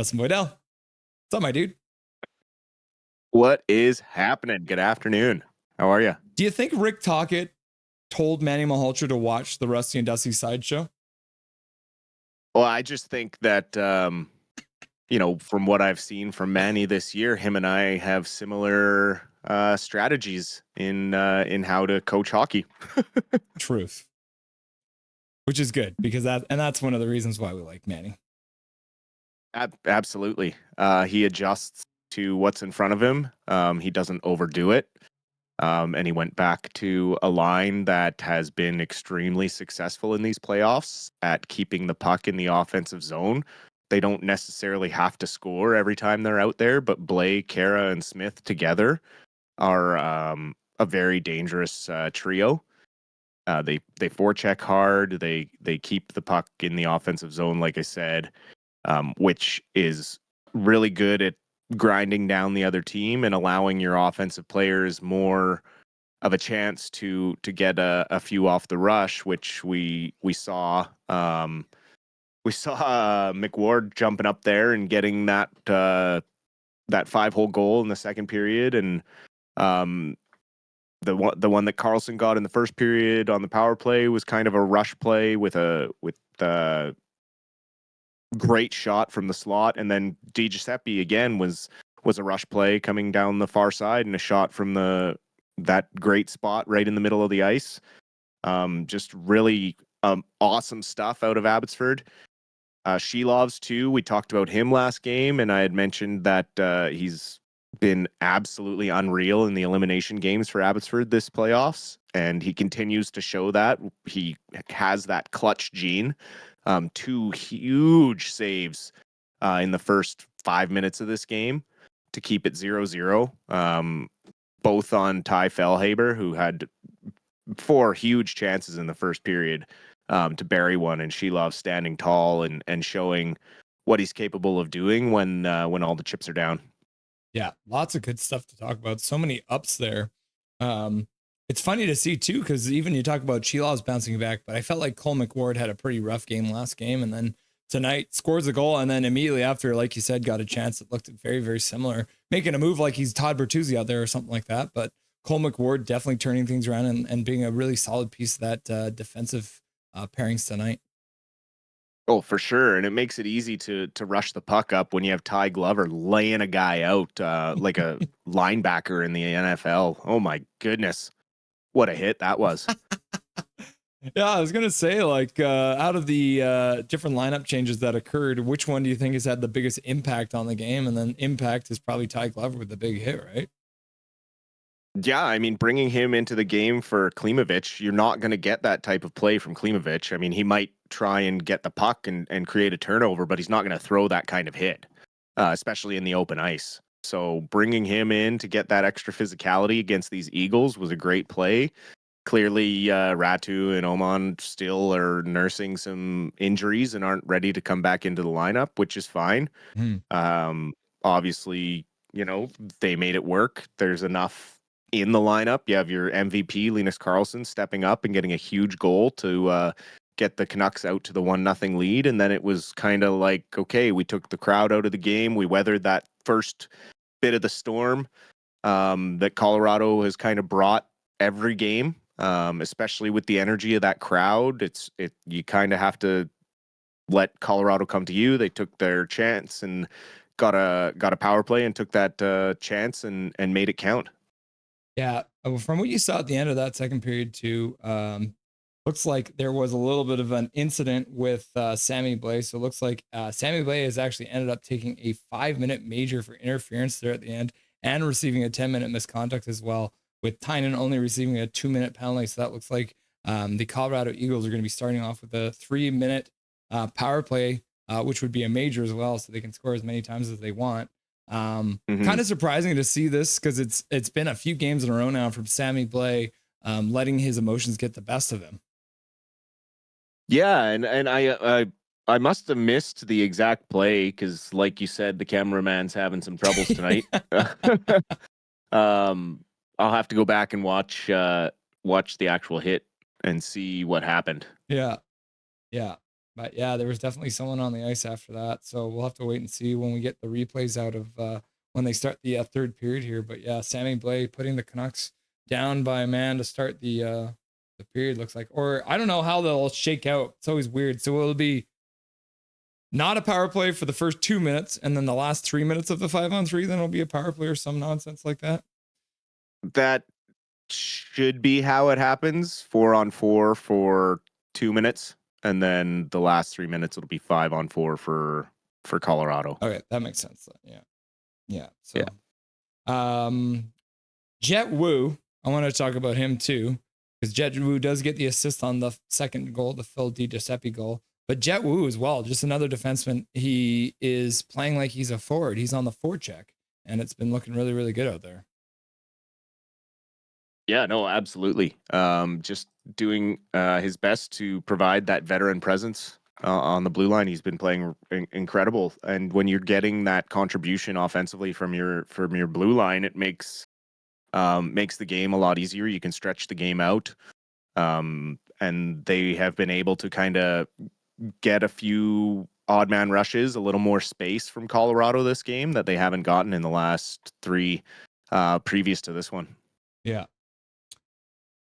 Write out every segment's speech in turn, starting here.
Dustin Boydell. What's up, my dude? What is happening? Good afternoon. How are you? Do you think Rick Tocchet told Manny Malhotra to watch the Rusty and Dusty Sideshow? Well, I just think that, from what I've seen from Manny this year, him and I have similar strategies in how to coach hockey. Truth. Which is good because that's one of the reasons why we like Manny. Absolutely. He adjusts to what's in front of him. He doesn't overdo it. And he went back to a line that has been extremely successful in these playoffs at keeping the puck in the offensive zone. They don't necessarily have to score every time they're out there, but Blake, Kara, and Smith together are a very dangerous trio. They forecheck hard. They keep the puck in the offensive zone, like I said, which is really good at grinding down the other team and allowing your offensive players more of a chance to get a few off the rush, which we saw. We saw McWard jumping up there and getting that 5-hole goal in the second period, and the one that Carlson got in the first period on the power play was kind of a rush play with a great shot from the slot, and then DiGiuseppe again was a rush play coming down the far side and a shot from that great spot right in the middle of the ice. Just really awesome stuff out of Abbotsford. Shelovs too. We talked about him last game, and I had mentioned that he's been absolutely unreal in the elimination games for Abbotsford this playoffs, and he continues to show that. He has that clutch gene. 2 huge saves in the first 5 minutes of this game to keep it 0-0. Both on Ty Fellhaber, who had 4 huge chances in the first period to bury one, and Shelov standing tall and showing what he's capable of doing when all the chips are down. Yeah, lots of good stuff to talk about. So many ups there. It's funny to see too, because even you talk about Chelov's bouncing back, but I felt like Cole McWard had a pretty rough game last game, and then tonight scores a goal, and then immediately after, like you said, got a chance that looked very, very similar, making a move like he's Todd Bertuzzi out there or something like that. But Cole McWard definitely turning things around and being a really solid piece of that defensive pairings tonight. Oh, for sure. And it makes it easy to rush the puck up when you have Ty Glover laying a guy out like a linebacker in the NFL. Oh, my goodness. What a hit that was. Yeah, I was going to say, like, out of the different lineup changes that occurred, which one do you think has had the biggest impact on the game? And then impact is probably Ty Glover with the big hit, right? Yeah, I mean, bringing him into the game for Klimovich, you're not going to get that type of play from Klimovich. I mean, he might try and get the puck and create a turnover, but he's not going to throw that kind of hit, especially in the open ice. So bringing him in to get that extra physicality against these Eagles was a great play. Clearly, Ratu and Oman still are nursing some injuries and aren't ready to come back into the lineup, which is fine. Obviously, they made it work. There's enough in the lineup. You have your MVP, Linus Karlsson, stepping up and getting a huge goal to get the Canucks out to the 1-0 lead. And then it was kind of like, okay, we took the crowd out of the game. We weathered that first bit of the storm that Colorado has kind of brought every game, especially with the energy of that crowd. You kind of have to let Colorado come to you. They took their chance and got a power play and took that chance and made it count. Yeah, from what you saw at the end of that second period too, looks like there was a little bit of an incident with Sammy Blais. So it looks like Sammy Blais has actually ended up taking a 5-minute major for interference there at the end and receiving a 10-minute misconduct as well, with Tynan only receiving a 2-minute penalty. So that looks like the Colorado Eagles are going to be starting off with a 3-minute power play, which would be a major as well, so they can score as many times as they want. Kind of surprising to see this because it's been a few games in a row now from Sammy Blais letting his emotions get the best of him. Yeah, and I must have missed the exact play because, like you said, the cameraman's having some troubles tonight. I'll have to go back and watch the actual hit and see what happened. Yeah. But yeah, there was definitely someone on the ice after that. So we'll have to wait and see when we get the replays out of when they start the third period here. But yeah, Sammy Blais putting the Canucks down by a man to start the period, looks like. Or I don't know how they'll shake out. It's always weird. So it'll be not a power play for the first 2 minutes, and then the last 3 minutes of the 5-on-3, then it'll be a power play or some nonsense like that. That should be how it happens. 4-on-4 for 2 minutes, and then the last 3 minutes it'll be 5-on-4 for Colorado. Okay, that makes sense. Yeah. Yeah. So Yeah. Jet Wu, I want to talk about him too, because Jet Wu does get the assist on the second goal, the Phil Di Giuseppe goal. But Jet Wu as well, just another defenseman. He is playing like he's a forward. He's on the forecheck, and it's been looking really, really good out there. Yeah, no, absolutely. Just doing his best to provide that veteran presence on the blue line. He's been playing incredible, and when you're getting that contribution offensively from your blue line, it makes the game a lot easier. You can stretch the game out, and they have been able to kind of get a few odd man rushes, a little more space from Colorado this game that they haven't gotten in the last 3 previous to this one. Yeah.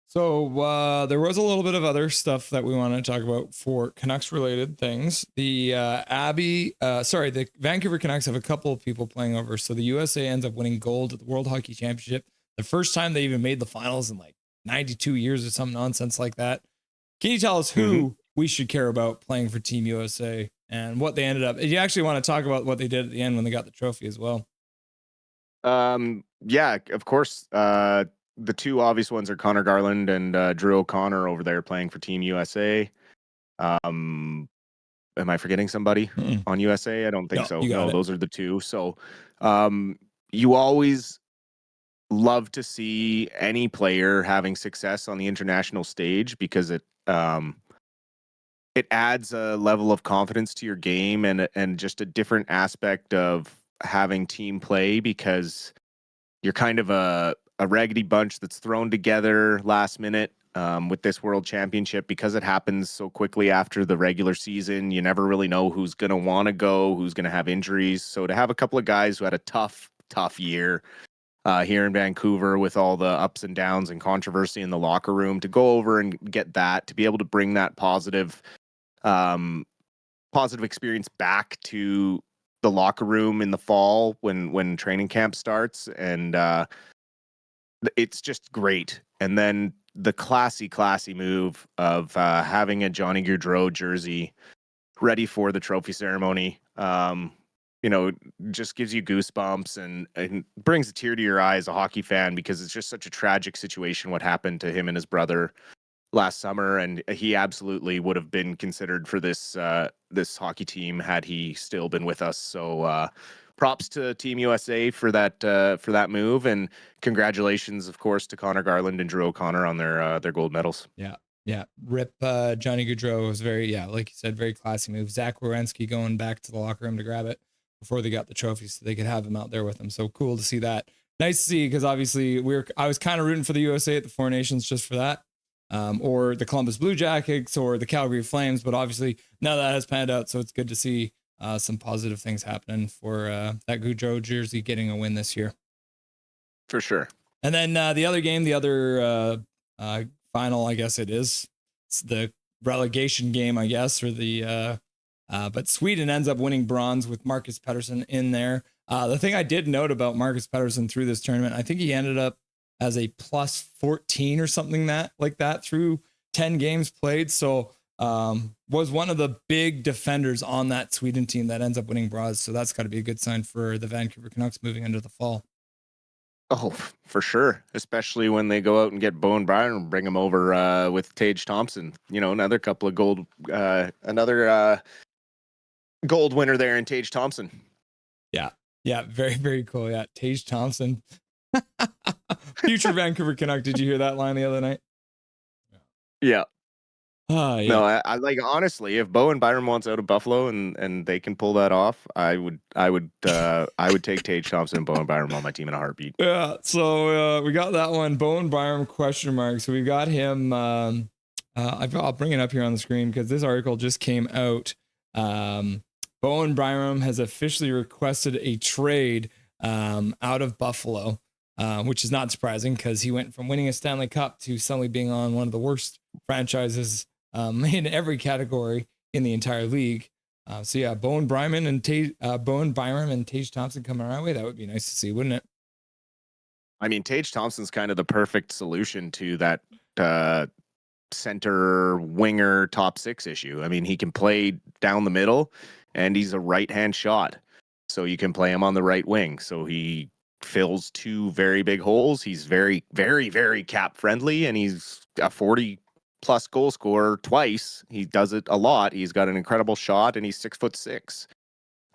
So there was a little bit of other stuff that we want to talk about for Canucks related things. The the Vancouver Canucks have a couple of people playing over. So the USA ends up winning gold at the World Hockey Championship. The first time they even made the finals in like 92 years or some nonsense like that. Can you tell us who we should care about playing for Team USA and what they ended up? You actually want to talk about what they did at the end when they got the trophy as well. Yeah, of course. The two obvious ones are Connor Garland and Drew O'Connor over there playing for Team USA. Am I forgetting somebody on USA? I don't think so. No, those are the two. So you always love to see any player having success on the international stage because it adds a level of confidence to your game and just a different aspect of having team play because you're kind of a raggedy bunch that's thrown together last minute with this world championship because it happens so quickly after the regular season. You never really know who's going to want to go, who's going to have injuries. So to have a couple of guys who had a tough year here in Vancouver with all the ups and downs and controversy in the locker room, to go over and get that, to be able to bring that positive experience back to the locker room in the fall when training camp starts, and it's just great. And then the classy move of having a Johnny Gaudreau jersey ready for the trophy ceremony, just gives you goosebumps and brings a tear to your eye as a hockey fan because it's just such a tragic situation what happened to him and his brother last summer, and he absolutely would have been considered for this hockey team had he still been with us. So props to Team USA for that move, and congratulations, of course, to Connor Garland and Drew O'Connor on their gold medals. Yeah. Rip Johnny Gaudreau was very, like you said, very classy move. Zach Werenski going back to the locker room to grab it before they got the trophy so they could have him out there with them. So cool to see that. Nice to see, because obviously I was kind of rooting for the USA at the Four Nations just for that. Or the Columbus Blue Jackets or the Calgary Flames, but obviously none of that has panned out. So it's good to see some positive things happening for that Gaudreau jersey getting a win this year. For sure. And then the other game, the other final, I guess it's the relegation game, I guess, or but Sweden ends up winning bronze with Marcus Pettersson in there. The thing I did note about Marcus Pettersson through this tournament, I think he ended up as a plus 14 or something like that through 10 games played. So was one of the big defenders on that Sweden team that ends up winning bronze. So that's got to be a good sign for the Vancouver Canucks moving into the fall. Oh, for sure. Especially when they go out and get Bowen Byram and bring him over with Tage Thompson. Another couple of gold winner there in Tage Thompson. Yeah. Very, very cool. Yeah. Tage Thompson. Future Vancouver Canuck. Did you hear that line the other night? Yeah. Yeah. No, I like, honestly, if Bowen Byram wants out of Buffalo and they can pull that off, I would take Tage Thompson and Bowen Byram on my team in a heartbeat. Yeah. So we got that one. Bowen Byram ? So we've got him I'll bring it up here on the screen because this article just came out. Bowen Byram has officially requested a trade out of Buffalo, which is not surprising because he went from winning a Stanley Cup to suddenly being on one of the worst franchises in every category in the entire league. So yeah, Bowen Byram and Tage Thompson coming our way. That would be nice to see, wouldn't it? I mean, Tage Thompson's kind of the perfect solution to that center winger top six issue. I mean, he can play down the middle and he's a right hand shot. So you can play him on the right wing. So he fills two very big holes. He's very, very, very cap friendly and he's a 40+ goal scorer twice. He does it a lot. He's got an incredible shot and he's 6'6".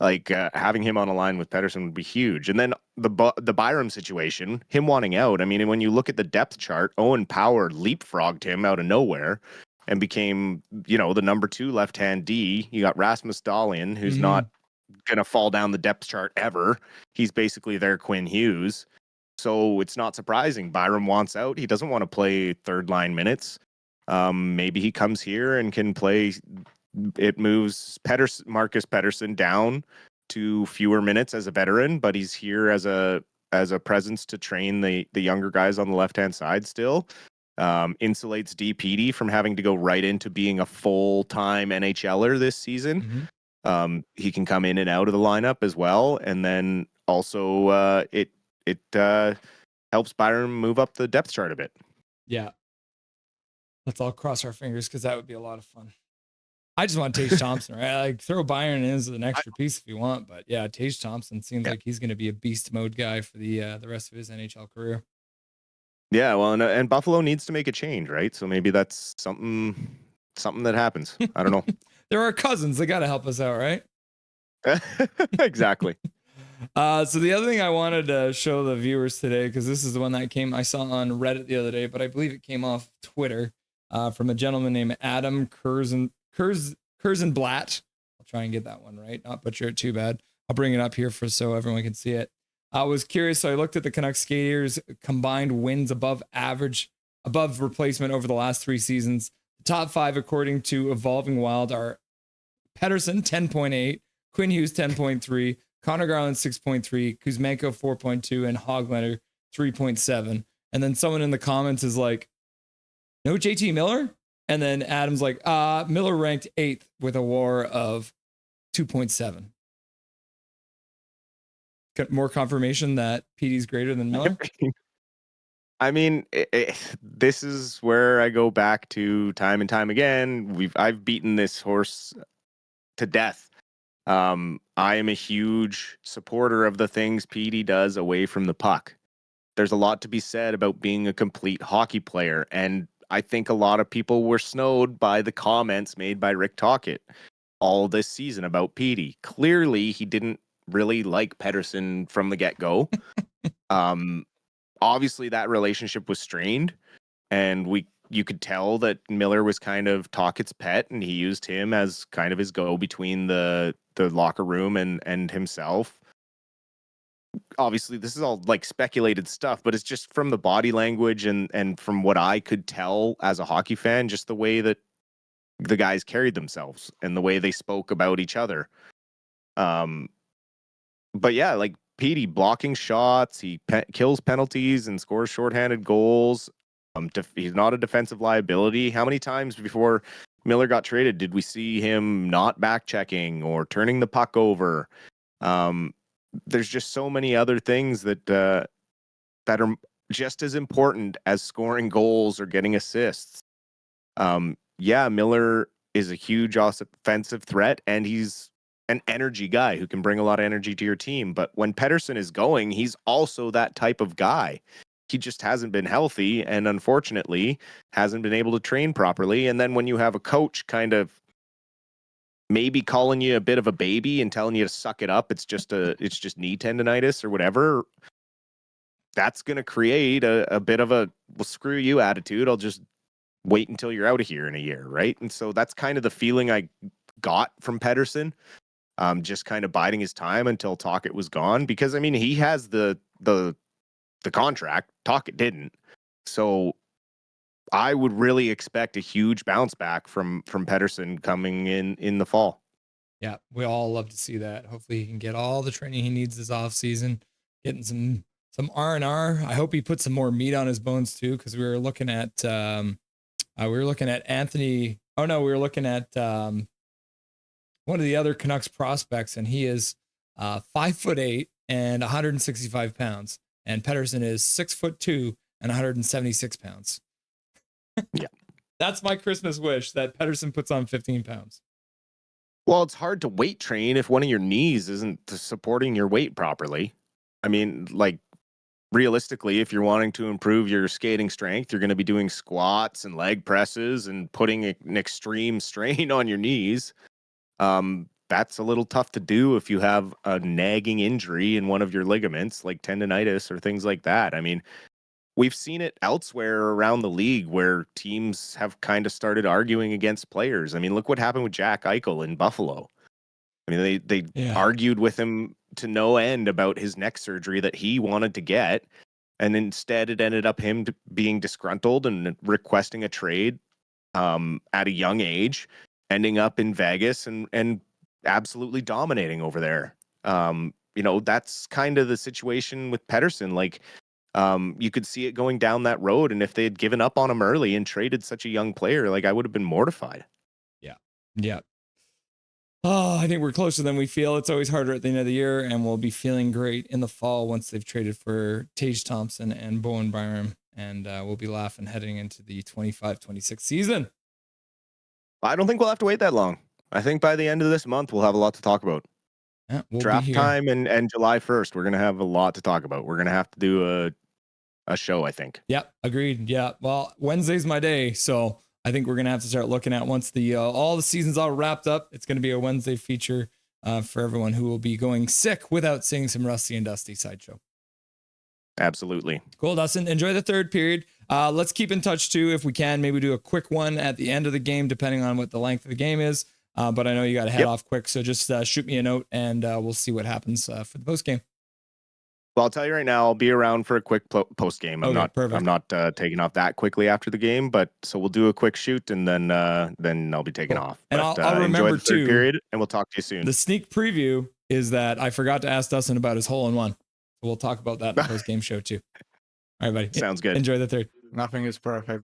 Like having him on a line with Pettersson would be huge. And then the Byram situation, him wanting out. I mean, when you look at the depth chart, Owen Power leapfrogged him out of nowhere and became, the number 2 left-hand D. You got Rasmus Dahlin, who's not going to fall down the depth chart ever. He's basically their Quinn Hughes. So it's not surprising. Byram wants out. He doesn't want to play third line minutes. Maybe he comes here and can play. It moves Marcus Pettersson down to fewer minutes as a veteran, but he's here as a presence to train the younger guys on the left-hand side still. Insulates Petey from having to go right into being a full-time NHLer this season. He can come in and out of the lineup as well, and then also it helps Byram move up the depth chart a bit. Yeah, let's all cross our fingers because that would be a lot of fun. I just want Tage Thompson, right? Like throw Byron in as an extra piece if you want, but yeah, Tage Thompson seems like he's going to be a beast mode guy for the rest of his NHL career. Yeah, well, and Buffalo needs to make a change, right? So maybe that's something that happens. I don't know. There are cousins; they got to help us out, right? Exactly. So the other thing I wanted to show the viewers today, because this is the one that I saw on Reddit the other day, but I believe it came off Twitter from a gentleman named Adam Kurzenblatt. I'll try and get that one right, not butcher it too bad. I'll bring it up here so everyone can see it. I was curious, so I looked at the Canucks skaters combined wins above replacement over the last 3 seasons. The top 5, according to Evolving Wild, are Pettersson 10.8, Quinn Hughes 10.3, Connor Garland 6.3, Kuzmenko 4.2, and Hoglander 3.7. And then someone in the comments is like, no JT Miller? And then Adam's like, Miller ranked 8th with a WAR of 2.7. More confirmation that Petey's greater than Miller? I mean, this is where I go back to time and time again. I've beaten this horse to death. I am a huge supporter of the things Petey does away from the puck. There's a lot to be said about being a complete hockey player, and I think a lot of people were snowed by the comments made by Rick Tocchet all this season about Petey. Clearly, he didn't really like Pettersson from the get-go. Obviously, that relationship was strained, and you could tell that Miller was kind of Tocchet's pet, and he used him as kind of his go-between the locker room and himself. Obviously, this is all like speculated stuff, but it's just from the body language and from what I could tell as a hockey fan, just the way that the guys carried themselves and the way they spoke about each other. But yeah, like Petey blocking shots, he kills penalties and scores shorthanded goals. He's not a defensive liability. How many times before Miller got traded did we see him not back checking or turning the puck over? There's just so many other things that are just as important as scoring goals or getting assists. Yeah, Miller is a huge offensive threat, and he's an energy guy who can bring a lot of energy to your team. But when Pettersson is going, he's also that type of guy. He just hasn't been healthy and unfortunately hasn't been able to train properly. And then when you have a coach kind of maybe calling you a bit of a baby and telling you to suck it up, it's just knee tendonitis or whatever, that's going to create a bit of a, well, screw you attitude. I'll just wait until you're out of here in a year, right? And so that's kind of the feeling I got from Pettersson. Just kind of biding his time until Tocchet was gone, because I mean he has the contract, Tocchet didn't. So I would really expect a huge bounce back from Pettersson coming in the fall. Yeah, we all love to see that. Hopefully he can get all the training he needs this off season, getting some R&R. I hope he puts some more meat on his bones too, because we were looking at Anthony. Oh no, we were looking at one of the other Canucks prospects, and he is 5'8" and 165 pounds, and Pettersson is 6'2" and 176 pounds. Yeah, that's my Christmas wish, that Pettersson puts on 15 pounds. Well, it's hard to weight train if one of your knees isn't supporting your weight properly. I mean, like, realistically, if you're wanting to improve your skating strength, you're going to be doing squats and leg presses and putting an extreme strain on your knees. That's a little tough to do if you have a nagging injury in one of your ligaments, like tendonitis or things like that. I mean, we've seen it elsewhere around the league where teams have kind of started arguing against players. I mean, look what happened with Jack Eichel in Buffalo. I mean, they argued with him to no end about his neck surgery that he wanted to get. And instead, it ended up him being disgruntled and requesting a trade at a young age, ending up in Vegas and absolutely dominating over there. That's kind of the situation with Pettersson. Like, you could see it going down that road. And if they had given up on him early and traded such a young player, like, I would have been mortified. Yeah. Yeah. Oh, I think we're closer than we feel. It's always harder at the end of the year, and we'll be feeling great in the fall once they've traded for Tage Thompson and Bowen Byram, and we'll be laughing heading into the 25-26 season. I don't think we'll have to wait that long. I think by the end of this month, we'll have a lot to talk about. Yeah, we'll Draft time and July 1st, we're going to have a lot to talk about. We're going to have to do a show, I think. Yep, agreed. Yeah, well, Wednesday's my day, so I think we're going to have to start looking at, once the all the season's all wrapped up, it's going to be a Wednesday feature for everyone who will be going sick without seeing some Rusty and Dusty Sideshow. Absolutely. Cool, Dustin. Enjoy the third period. Let's keep in touch too, if we can. Maybe do a quick one at the end of the game, depending on what the length of the game is. But I know you got to head off quick, so just shoot me a note, and we'll see what happens for the post game. Well, I'll tell you right now, I'll be around for a quick post game. I'm not taking off that quickly after the game, but so we'll do a quick shoot, and then I'll be taking off. And I'll remember enjoy the third too. Period, and we'll talk to you soon. The sneak preview is that I forgot to ask Dustin about his hole-in-one. So we'll talk about that in the post game show too. All right, buddy. Sounds good. Enjoy the third. Nothing is perfect.